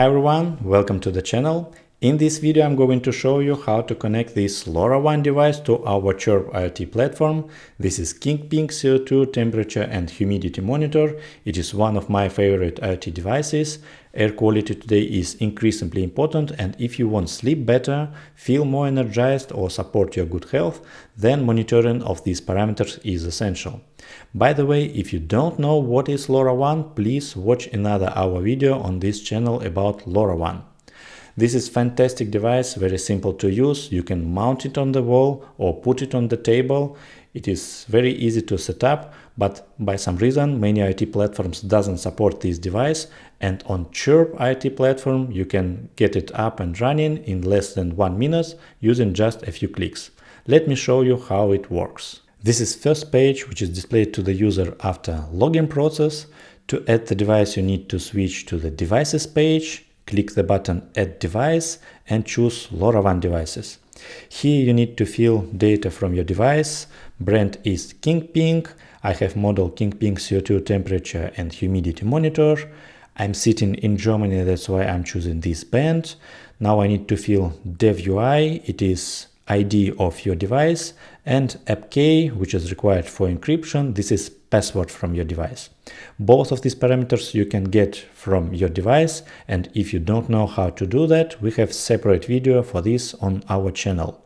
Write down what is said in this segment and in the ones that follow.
Hi everyone, welcome to the channel. In this video I'm going to show you how to connect this LoRaWAN device to our Chirp IoT platform. This is KingPing CO2 temperature and humidity monitor. It is one of my favorite IoT devices. Air quality today is increasingly important, and if you want sleep better, feel more energized or support your good health, then monitoring of these parameters is essential. By the way, if you don't know what is LoRaWAN, please watch another hour video on this channel about LoRaWAN. This is fantastic device, very simple to use. You can mount it on the wall or put it on the table. It is very easy to set up, but by some reason many IoT platforms doesn't support this device, and on Chirp IoT platform you can get it up and running in less than 1 minute using just a few clicks. Let me show you how it works. This is first page, which is displayed to the user after login process. To add the device you need to switch to the devices page. Click the button Add Device and choose LoRaWAN devices. Here you need to fill data from your device. Brand is KingPing. I have model KingPing CO2 temperature and humidity monitor. I'm sitting in Germany, that's why I'm choosing this band. Now I need to fill DevID. It is ID of your device, and AppK, which is required for encryption. This is password from your device. Both of these parameters you can get from your device, and if you don't know how to do that, we have separate video for this on our channel.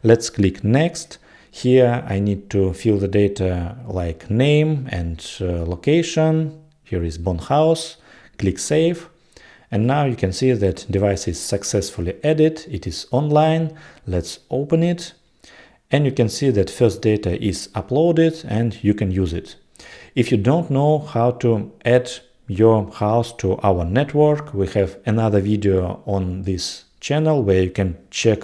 Let's click next. Here I need to fill the data like name and location. Here is Bonn house. Click save. And now you can see that device is successfully added. It is online. Let's open it. And you can see that first data is uploaded and you can use it. If you don't know how to add your house to our network, we have another video on this channel where you can check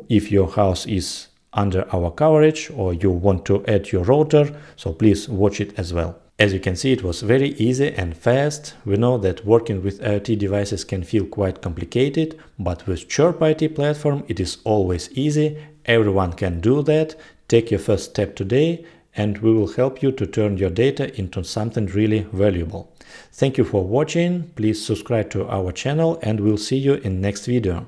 if your house is under our coverage or you want to add your router. So please watch it as well. As you can see, it was very easy and fast. We know that working with IoT devices can feel quite complicated, but with Chirp IoT platform, it is always easy. Everyone can do that. Take your first step today, and we will help you to turn your data into something really valuable. Thank you for watching. Please subscribe to our channel, and we'll see you in next video.